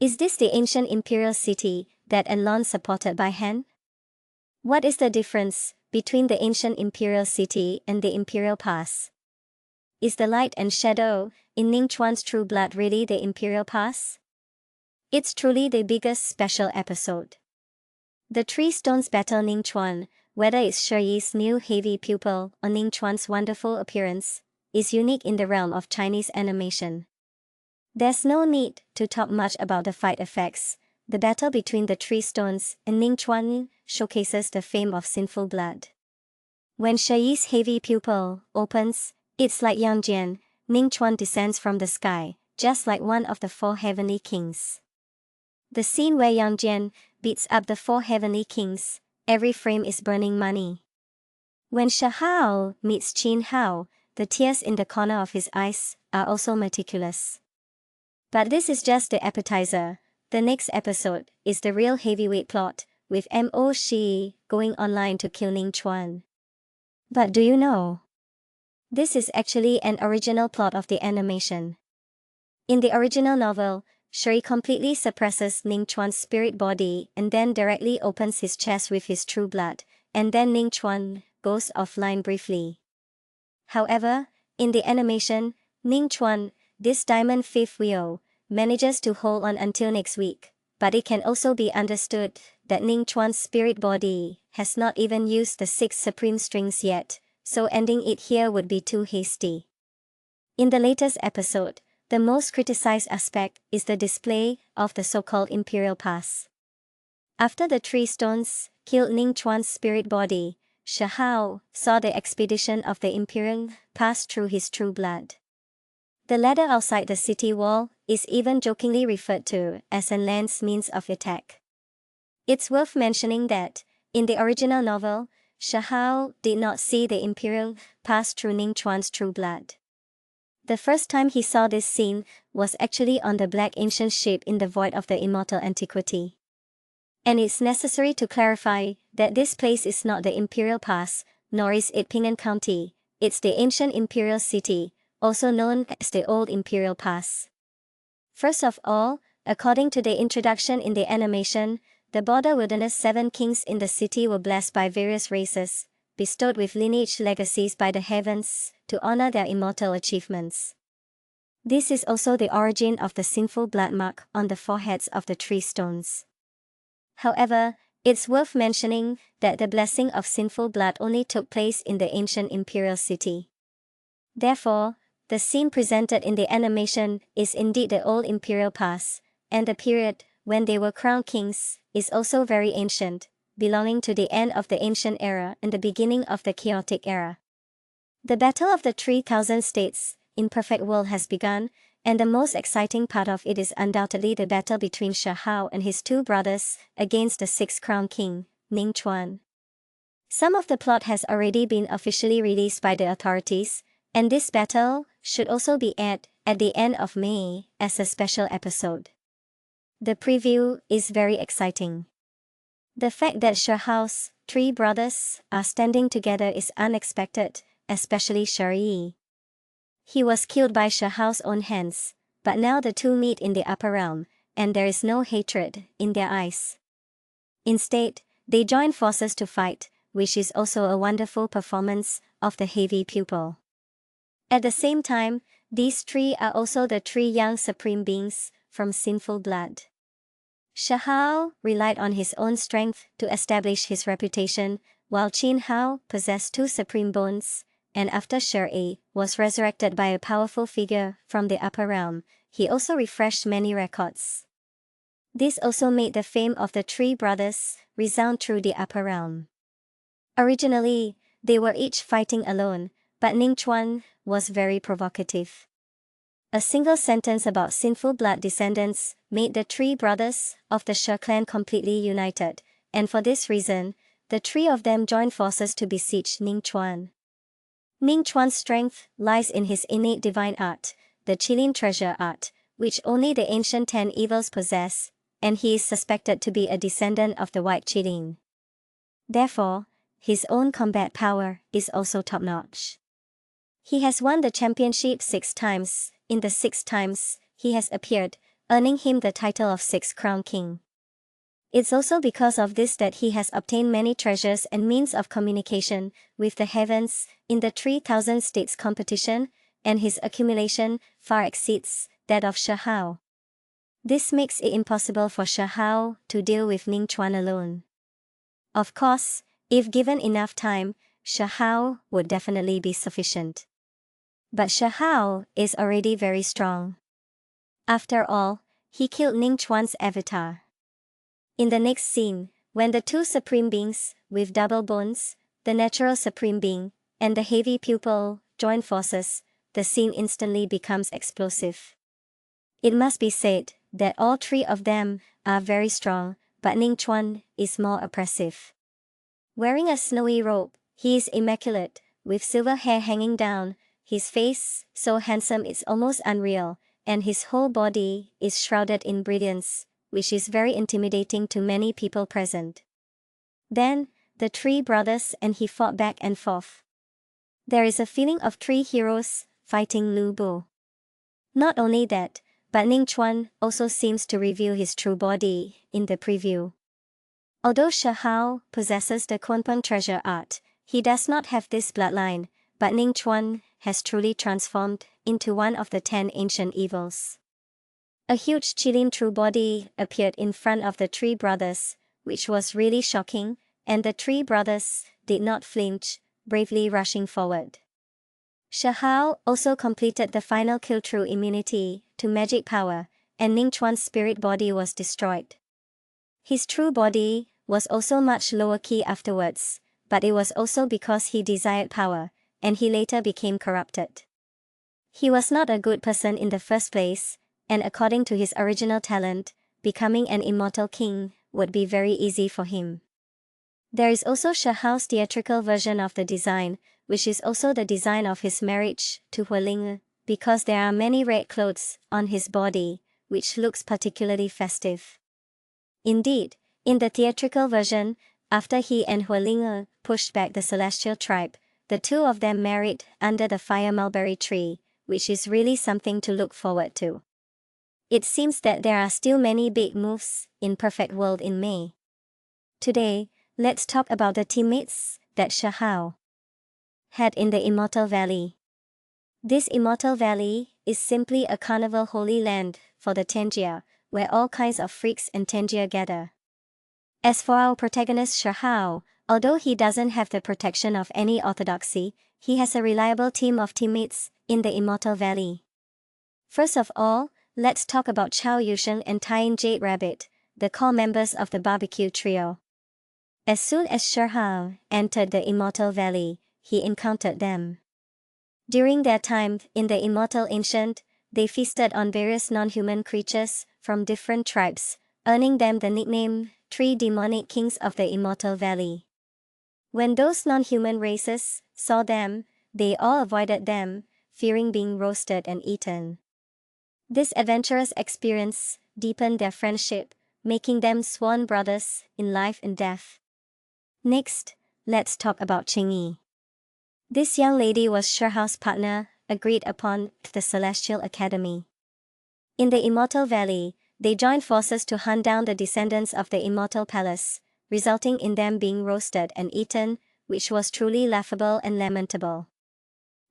Is this the ancient imperial city that Enlon supported by Han? What is the difference between the ancient imperial city and the imperial pass? Is the light and shadow in Ning Chuan's true blood really the imperial pass? It's truly the biggest special episode. The Three Stones battle Ning Chuan, whether it's Shiyi's new heavy pupil or Ning Chuan's wonderful appearance, is unique in the realm of Chinese animation. There's no need to talk much about the fight effects. The battle between the Three Stones and Ning Chuan showcases the fame of sinful blood. When Shiyi's heavy pupil opens, it's like Yangjian, Ning Chuan descends from the sky, just like one of the four heavenly kings. The scene where Yangjian beats up the four heavenly kings, every frame is burning money. When Shahao meets Qin Hao, the tears in the corner of his eyes are also meticulous. But this is just the appetizer. The next episode is the real heavyweight plot, with Mo Shi going online to kill Ning Chuan. But do you know? This is actually an original plot of the animation. In the original novel, Shi completely suppresses Ning Chuan's spirit body and then directly opens his chest with his true blood, and then Ning Chuan goes offline briefly. However, in the animation, Ning Chuan, this diamond fifth wheel, manages to hold on until next week, but it can also be understood that Ning Chuan's spirit body has not even used the 6 supreme strings yet, so ending it here would be too hasty. In the latest episode, the most criticized aspect is the display of the so-called Imperial Pass. After the Three Stones killed Ning Chuan's spirit body, Shahao saw the expedition of the Imperial Pass through his true blood. The ladder outside the city wall is even jokingly referred to as an lance means of attack. It's worth mentioning that, in the original novel, Shahao did not see the Imperial Pass through Ning Chuan's true blood. The first time he saw this scene was actually on the black ancient ship in the void of the immortal antiquity. And it's necessary to clarify that this place is not the Imperial Pass, nor is it Ping'an County, it's the ancient imperial city, also known as the Old Imperial Pass. First of all, according to the introduction in the animation, the border wilderness 7 kings in the city were blessed by various races, bestowed with lineage legacies by the heavens, to honor their immortal achievements. This is also the origin of the sinful blood mark on the foreheads of the Three Stones. However, it's worth mentioning that the blessing of sinful blood only took place in the ancient imperial city. Therefore, the scene presented in the animation is indeed the Old Imperial Pass, and the period when they were crowned kings is also very ancient, belonging to the end of the ancient era and the beginning of the chaotic era. The Battle of the 3,000 States in Perfect World has begun, and the most exciting part of it is undoubtedly the battle between Shahao and his 2 brothers against the 6th crown king, Ning Chuan. Some of the plot has already been officially released by the authorities, and this battle should also be aired at the end of May as a special episode. The preview is very exciting. The fact that Shahao's 3 brothers are standing together is unexpected, especially Shiyi. He was killed by Shahao's own hands, but now the two meet in the upper realm, and there is no hatred in their eyes. Instead, they join forces to fight, which is also a wonderful performance of the heavy pupil. At the same time, these 3 are also the 3 young supreme beings from sinful blood. Shahao relied on his own strength to establish his reputation, while Qin Hao possessed 2 supreme bones, and after Shiyi was resurrected by a powerful figure from the upper realm, he also refreshed many records. This also made the fame of the 3 brothers resound through the upper realm. Originally, they were each fighting alone, but Ning Chuan was very provocative. A single sentence about sinful blood descendants made the 3 brothers of the Shi clan completely united, and for this reason, the 3 of them joined forces to besiege Ning Chuan. Ning Chuan's strength lies in his innate divine art, the Qilin treasure art, which only the ancient 10 evils possess, and he is suspected to be a descendant of the White Qilin. Therefore, his own combat power is also top-notch. He has won the championship 6 times. In the 6 times he has appeared, earning him the title of Sixth Crown King. It's also because of this that he has obtained many treasures and means of communication with the heavens in the 3,000 states competition, and his accumulation far exceeds that of Shahao. This makes it impossible for Shahao to deal with Ning Chuan alone. Of course, if given enough time, Shahao would definitely be sufficient. But Shahao is already very strong. After all, he killed Ning Chuan's avatar. In the next scene, when the two supreme beings, with double bones, the natural supreme being, and the heavy pupil, join forces, the scene instantly becomes explosive. It must be said that all three of them are very strong, but Ning Chuan is more oppressive. Wearing a snowy robe, he is immaculate, with silver hair hanging down, his face so handsome it's almost unreal, and his whole body is shrouded in brilliance, which is very intimidating to many people present. Then, the three brothers and he fought back and forth. There is a feeling of three heroes fighting Lu Bu. Not only that, but Ning Chuan also seems to reveal his true body in the preview. Although Shahao possesses the Kunpeng treasure art, he does not have this bloodline, but Ning Chuan has truly transformed into one of the 10 ancient evils. A huge Qilin true body appeared in front of the three brothers, which was really shocking, and the three brothers did not flinch, bravely rushing forward. Shahao also completed the final kill through immunity to magic power, and Ning Chuan's spirit body was destroyed. His true body was also much lower key afterwards, but it was also because he desired power, and he later became corrupted. He was not a good person in the first place, and according to his original talent, becoming an immortal king would be very easy for him. There is also Shahao's theatrical version of the design, which is also the design of his marriage to Huiling, because there are many red clothes on his body, which looks particularly festive. Indeed, in the theatrical version, after he and Huiling pushed back the celestial tribe, the two of them married under the fire mulberry tree, which is really something to look forward to. It seems that there are still many big moves in Perfect World in May. Today, let's talk about the teammates that Shahao had in the Immortal Valley. This Immortal Valley is simply a carnival holy land for the Tenjia, where all kinds of freaks and Tenjia gather. As for our protagonist Shahao, although he doesn't have the protection of any orthodoxy, he has a reliable team of teammates in the Immortal Valley. First of all, let's talk about Chao Yusheng and Tying Jade Rabbit, the core members of the barbecue trio. As soon as Shahao entered the Immortal Valley, he encountered them. During their time in the Immortal Ancient, they feasted on various non-human creatures from different tribes, earning them the nickname, Three Demonic Kings of the Immortal Valley. When those non-human races saw them, they all avoided them, fearing being roasted and eaten. This adventurous experience deepened their friendship, making them sworn brothers in life and death. Next, let's talk about Qingyi. This young lady was Shahao's partner, agreed upon at the Celestial Academy. In the Immortal Valley, they joined forces to hunt down the descendants of the Immortal Palace, resulting in them being roasted and eaten, which was truly laughable and lamentable.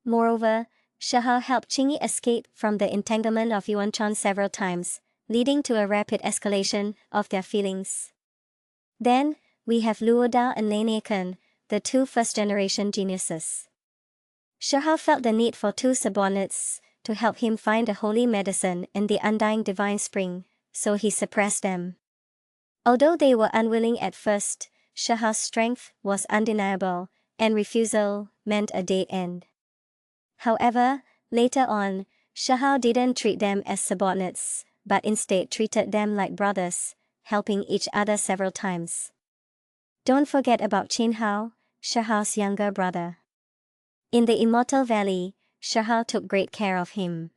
Moreover, Shahao helped Qingyi escape from the entanglement of Yuanchan several times, leading to a rapid escalation of their feelings. Then, we have Luodao and Laniakan, the two first-generation geniuses. Shahao felt the need for two subordinates to help him find a holy medicine and the undying divine spring, so he suppressed them. Although they were unwilling at first, Shahao's strength was undeniable, and refusal meant a dead end. However, later on, Shahao didn't treat them as subordinates, but instead treated them like brothers, helping each other several times. Don't forget about Qin Hao, Shahao's younger brother. In the Immortal Valley, Shahao took great care of him.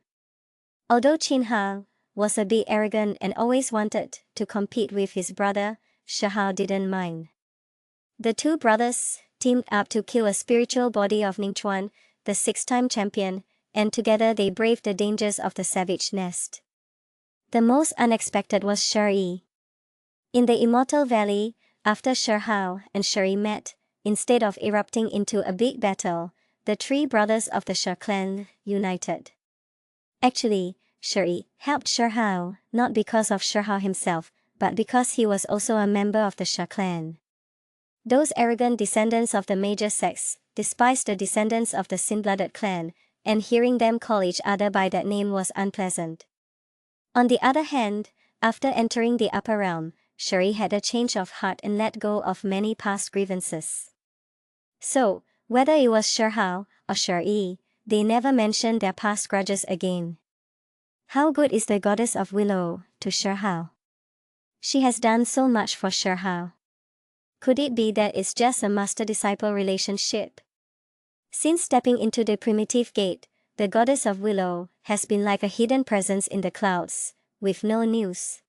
Although Qin Hao was a bit arrogant and always wanted to compete with his brother, Shahao didn't mind. The two brothers teamed up to kill a spiritual body of Ning Chuan, the 6-time champion, and together they braved the dangers of the savage nest. The most unexpected was Shuri. In the Immortal Valley, after Shirhao and Shuri met, instead of erupting into a big battle, the three brothers of the Shir clan united. Actually, Shuri helped Shirhao, not because of Shirhao himself, but because he was also a member of the Shir clan. Those arrogant descendants of the major sects despised the descendants of the sin-blooded clan, and hearing them call each other by that name was unpleasant. On the other hand, after entering the upper realm, Shuri had a change of heart and let go of many past grievances. So, whether it was Shirhao or Shuri, they never mentioned their past grudges again. How good is the goddess of Willow to Shirhao? She has done so much for Shirhao. Could it be that it's just a master-disciple relationship? Since stepping into the primitive gate, the goddess of Willow has been like a hidden presence in the clouds, with no news.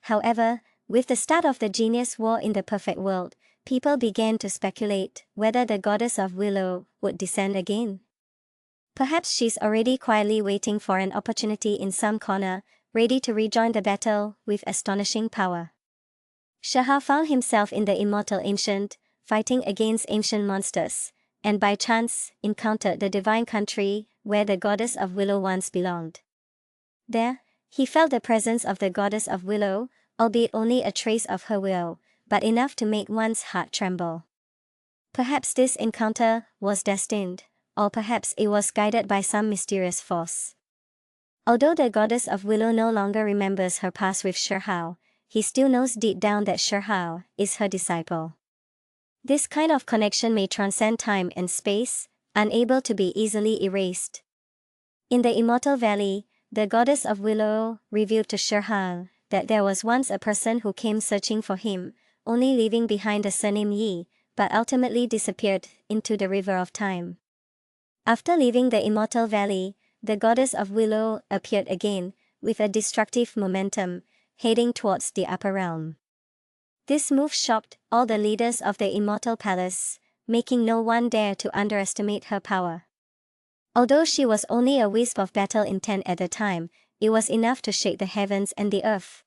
However, with the start of the Genius War in the Perfect World, people began to speculate whether the goddess of Willow would descend again. Perhaps she's already quietly waiting for an opportunity in some corner, ready to rejoin the battle with astonishing power. Shirhao found himself in the Immortal Ancient, fighting against ancient monsters, and by chance encountered the divine country where the goddess of Willow once belonged. There, he felt the presence of the goddess of Willow, albeit only a trace of her will, but enough to make one's heart tremble. Perhaps this encounter was destined, or perhaps it was guided by some mysterious force. Although the goddess of Willow no longer remembers her past with Shirhao, he still knows deep down that Shirhao is her disciple. This kind of connection may transcend time and space, unable to be easily erased. In the Immortal Valley, the goddess of Willow revealed to Shirhao that there was once a person who came searching for him, only leaving behind a surname Yi, but ultimately disappeared into the river of time. After leaving the Immortal Valley, the goddess of Willow appeared again, with a destructive momentum, heading towards the upper realm. This move shocked all the leaders of the Immortal Palace, making no one dare to underestimate her power. Although she was only a wisp of battle intent at the time, it was enough to shake the heavens and the earth.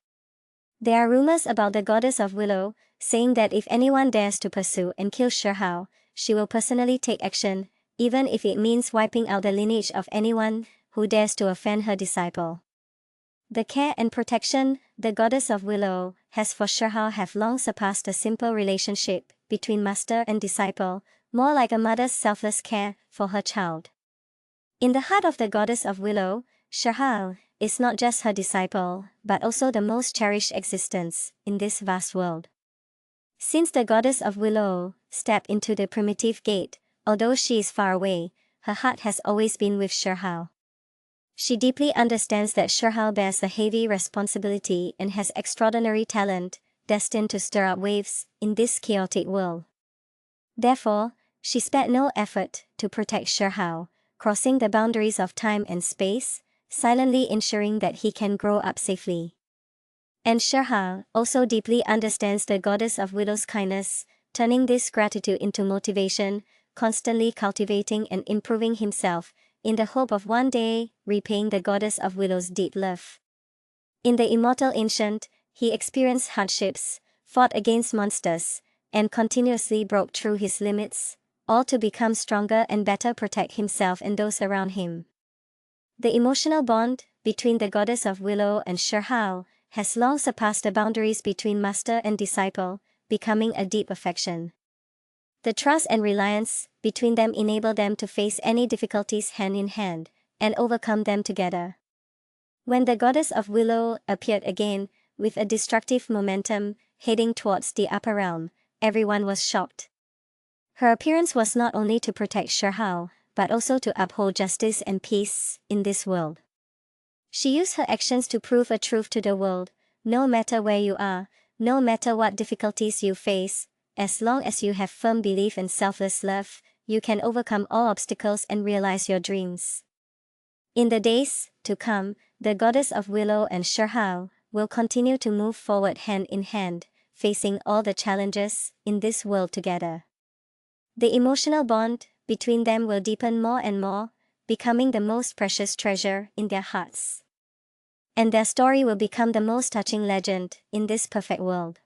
There are rumors about the goddess of Willow, saying that if anyone dares to pursue and kill Shirhao, she will personally take action, even if it means wiping out the lineage of anyone who dares to offend her disciple. The care and protection the goddess of Willow has for Shirhao have long surpassed a simple relationship between master and disciple, more like a mother's selfless care for her child. In the heart of the goddess of Willow, Shirhao is not just her disciple, but also the most cherished existence in this vast world. Since the goddess of Willow stepped into the primitive gate, although she is far away, her heart has always been with Shirhao. She deeply understands that Shirhao bears a heavy responsibility and has extraordinary talent, destined to stir up waves in this chaotic world. Therefore, she spared no effort to protect Shirhao, crossing the boundaries of time and space, silently ensuring that he can grow up safely. And Shirhao also deeply understands the goddess of Willow's kindness, turning this gratitude into motivation, constantly cultivating and improving himself, in the hope of one day repaying the goddess of Willow's deep love. In the Immortal Ancient, he experienced hardships, fought against monsters, and continuously broke through his limits, all to become stronger and better protect himself and those around him. The emotional bond between the goddess of Willow and Shirhao has long surpassed the boundaries between master and disciple, becoming a deep affection. The trust and reliance between them enable them to face any difficulties hand in hand, and overcome them together. When the goddess of Willow appeared again, with a destructive momentum, heading towards the upper realm, everyone was shocked. Her appearance was not only to protect Shirhao, but also to uphold justice and peace in this world. She used her actions to prove a truth to the world: no matter where you are, no matter what difficulties you face, as long as you have firm belief and selfless love, you can overcome all obstacles and realize your dreams. In the days to come, the goddess of Willow and Shirhao will continue to move forward hand in hand, facing all the challenges in this world together. The emotional bond between them will deepen more and more, becoming the most precious treasure in their hearts. And their story will become the most touching legend in this perfect world.